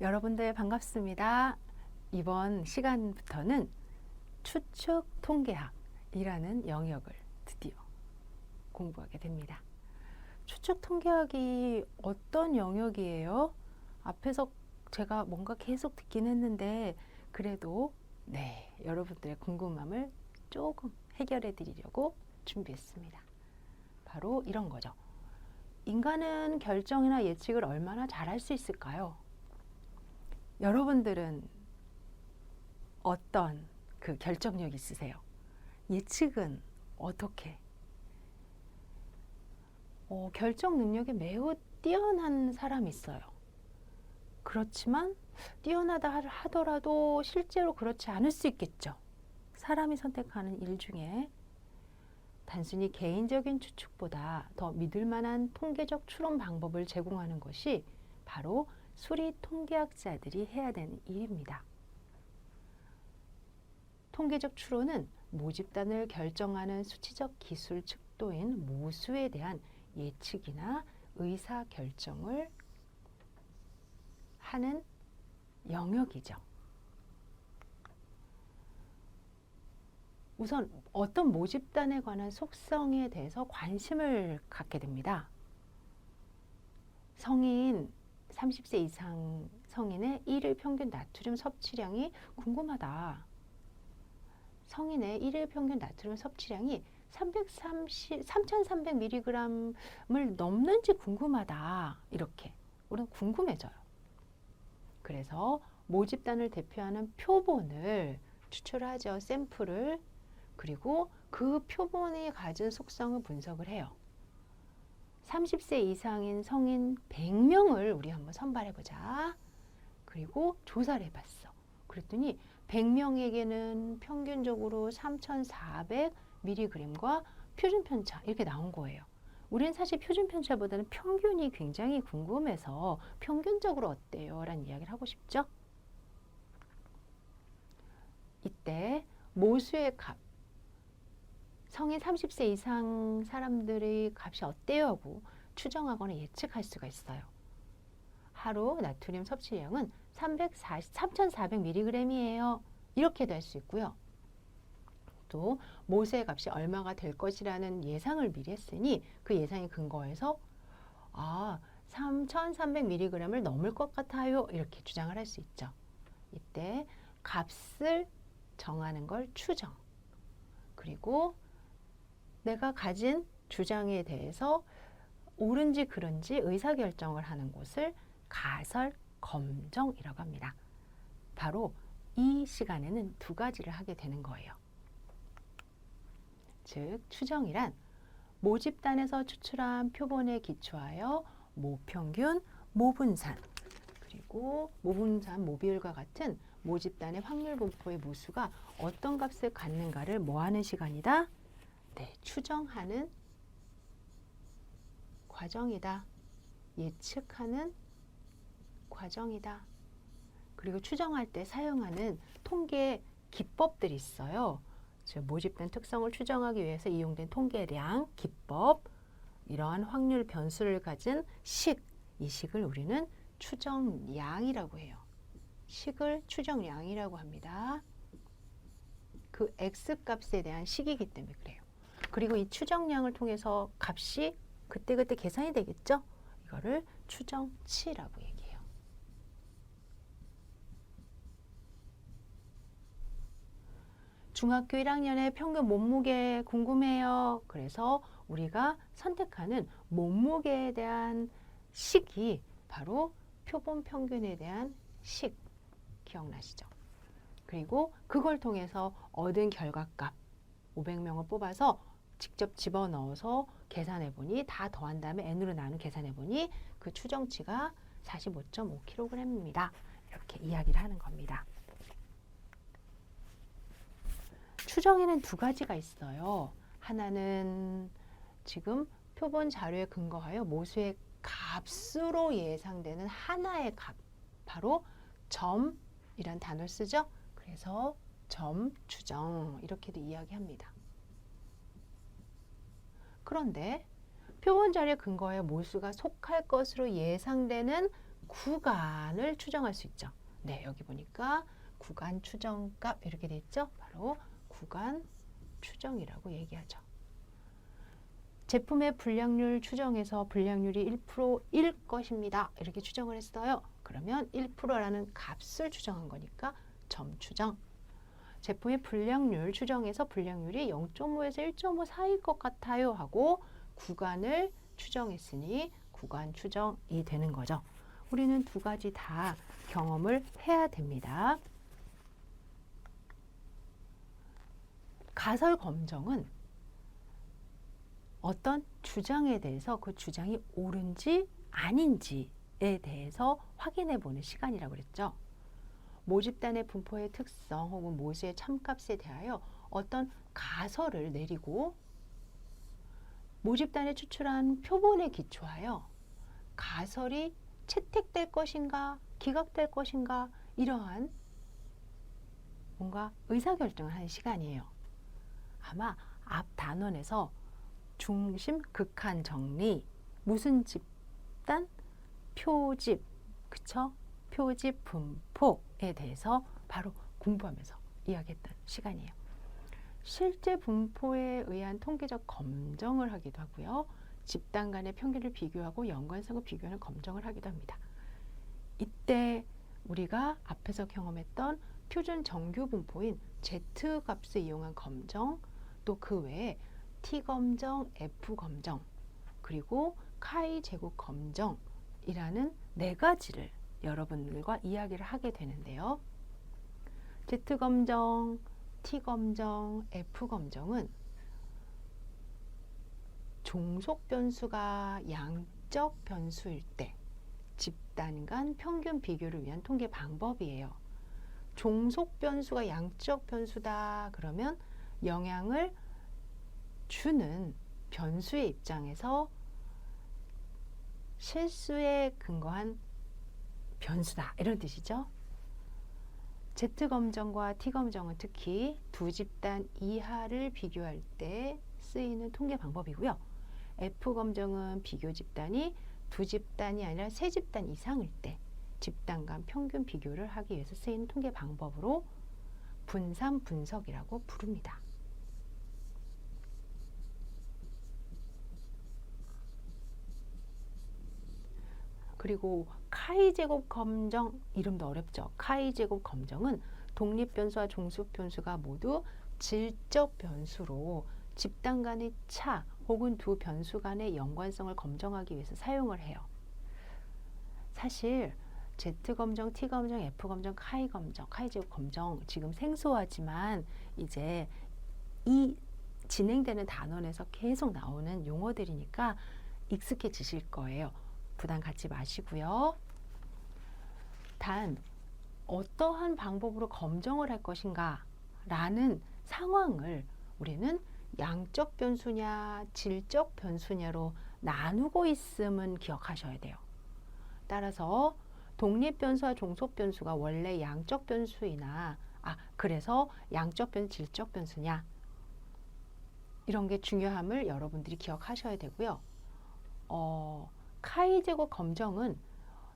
여러분들 반갑습니다. 이번 시간부터는 추측 통계학이라는 영역을 드디어 공부하게 됩니다. 추측 통계학이 어떤 영역이에요? 앞에서 제가 뭔가 계속 듣긴 했는데 그래도 여러분들의 궁금함을 조금 해결해 드리려고 준비했습니다. 바로 이런 거죠. 인간은 결정이나 예측을 얼마나 잘할 수 있을까요? 여러분들은 어떤 그 결정력 있으세요? 예측은 어떻게? 결정 능력이 매우 뛰어난 사람이 있어요. 그렇지만 뛰어나다 하더라도 실제로 그렇지 않을 수 있겠죠. 사람이 선택하는 일 중에 단순히 개인적인 추측보다 더 믿을 만한 통계적 추론 방법을 제공하는 것이 바로 수리 통계학자들이 해야 되는 일입니다. 통계적 추론은 모집단을 결정하는 수치적 기술 척도인 모수에 대한 예측이나 의사 결정을 하는 영역이죠. 우선 어떤 모집단에 관한 속성에 대해서 관심을 갖게 됩니다. 성인 30세 이상 성인의 일일 평균 나트륨 섭취량이 궁금하다. 성인의 일일 평균 나트륨 섭취량이 3,300mg을 넘는지 궁금하다. 이렇게 우리는 궁금해져요. 그래서 모집단을 대표하는 표본을 추출하죠. 샘플을. 그리고 그 표본이 가진 속성을 분석을 해요. 30세 이상인 성인 100명을 우리 한번 선발해보자. 그리고 조사를 해봤어. 그랬더니 100명에게는 평균적으로 3,400mg과 표준편차 이렇게 나온 거예요. 우리는 사실 표준편차보다는 평균이 굉장히 궁금해서 평균적으로 어때요? 라는 이야기를 하고 싶죠. 이때 모수의 값, 성인 30세 이상 사람들의 값이 어때요? 하고 추정하거나 예측할 수가 있어요. 하루 나트륨 섭취량은 3,400mg이에요. 이렇게도 할 수 있고요. 또 모수의 값이 얼마가 될 것이라는 예상을 미리 했으니 그 예상에 근거해서 3,300mg을 넘을 것 같아요. 이렇게 주장을 할 수 있죠. 이때 값을 정하는 걸 추정. 그리고 내가 가진 주장에 대해서 옳은지 그른지 의사결정을 하는 곳을 가설 검정이라고 합니다. 바로 이 시간에는 두 가지를 하게 되는 거예요. 즉 추정이란 모집단에서 추출한 표본에 기초하여 모평균, 모분산, 그리고 모분산, 모비율과 같은 모집단의 확률 분포의 모수가 어떤 값을 갖는가를 뭐하는 시간이다? 추정하는 과정이다. 예측하는 과정이다. 그리고 추정할 때 사용하는 통계 기법들이 있어요. 즉 모집단 특성을 추정하기 위해서 이용된 통계량, 기법, 이러한 확률 변수를 가진 식, 이 식을 우리는 추정량이라고 해요. 식을 추정량이라고 합니다. 그 X값에 대한 식이기 때문에 그래요. 그리고 이 추정량을 통해서 값이 그때그때 계산이 되겠죠? 이거를 추정치라고 얘기해요. 중학교 1학년의 평균 몸무게 궁금해요. 그래서 우리가 선택하는 몸무게에 대한 식이 바로 표본 평균에 대한 식, 기억나시죠? 그리고 그걸 통해서 얻은 결과값 500명을 뽑아서 직접 집어넣어서 계산해보니 다 더한 다음에 n으로 나눈 계산해보니 그 추정치가 45.5kg입니다. 이렇게 이야기를 하는 겁니다. 추정에는 두 가지가 있어요. 하나는 지금 표본 자료에 근거하여 모수의 값으로 예상되는 하나의 값, 바로 점이란 단어를 쓰죠. 그래서 점 추정 이렇게도 이야기합니다. 그런데 표본 자료에 근거하여 모수가 속할 것으로 예상되는 구간을 추정할 수 있죠. 네, 여기 보니까 구간 추정값 이렇게 돼 있죠. 바로 구간 추정이라고 얘기하죠. 제품의 불량률 추정해서 불량률이 1%일 것입니다. 이렇게 추정을 했어요. 그러면 1%라는 값을 추정한 거니까 점 추정. 제품의 불량률 추정해서 불량률이 0.5에서 1.5 사이일 것 같아요 하고 구간을 추정했으니 구간 추정이 되는 거죠. 우리는 두 가지 다 경험을 해야 됩니다. 가설 검정은 어떤 주장에 대해서 그 주장이 옳은지 아닌지에 대해서 확인해 보는 시간이라고 그랬죠. 모집단의 분포의 특성 혹은 모수의 참값에 대하여 어떤 가설을 내리고 모집단에 추출한 표본에 기초하여 가설이 채택될 것인가 기각될 것인가 이러한 뭔가 의사결정을 하는 시간이에요. 아마 앞 단원에서 중심, 극한 정리, 무슨 집단, 표집, 그쵸? 표집, 분포에 대해서 바로 공부하면서 이야기했던 시간이에요. 실제 분포에 의한 통계적 검정을 하기도 하고요. 집단 간의 평균을 비교하고 연관성을 비교하는 검정을 하기도 합니다. 이때 우리가 앞에서 경험했던 표준 정규 분포인 Z값을 이용한 검정, 또 그 외에 T검정, F검정, 그리고 카이 제곱 검정이라는 네 가지를 여러분들과 이야기를 하게 되는데요. Z검정, T검정, F검정은 종속 변수가 양적 변수일 때 집단 간 평균 비교를 위한 통계 방법이에요. 종속 변수가 양적 변수다 그러면 영향을 주는 변수의 입장에서 실수에 근거한 변수다 이런 뜻이죠. Z검정과 T검정은 특히 두 집단 이하를 비교할 때 쓰이는 통계 방법이고요. F검정은 비교 집단이 두 집단이 아니라 세 집단 이상일 때 집단 간 평균 비교를 하기 위해서 쓰이는 통계 방법으로 분산 분석이라고 부릅니다. 그리고 카이 제곱 검정, 이름도 어렵죠. 카이 제곱 검정은 독립 변수와 종속 변수가 모두 질적 변수로 집단 간의 차 혹은 두 변수 간의 연관성을 검정하기 위해서 사용을 해요. 사실 Z검정, T검정, F검정, 카이검정, 카이 제곱 검정 지금 생소하지만 이제 이 진행되는 단원에서 계속 나오는 용어들이니까 익숙해지실 거예요. 부담 갖지 마시고요. 단 어떠한 방법으로 검정을 할 것인가 라는 상황을 우리는 양적 변수냐 질적 변수냐로 나누고 있음은 기억하셔야 돼요. 따라서 독립 변수와 종속 변수가 원래 양적 변수이나 그래서 양적 변수, 질적 변수냐 이런 게 중요함을 여러분들이 기억하셔야 되고요. 카이 제곱 검정은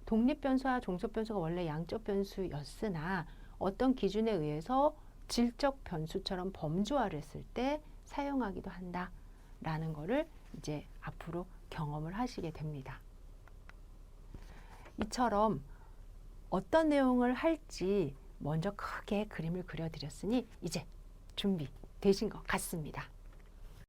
독립 변수와 종속 변수가 원래 양적 변수였으나 어떤 기준에 의해서 질적 변수처럼 범주화를 했을 때 사용하기도 한다라는 거를 이제 앞으로 경험을 하시게 됩니다. 이처럼 어떤 내용을 할지 먼저 크게 그림을 그려드렸으니 이제 준비되신 것 같습니다.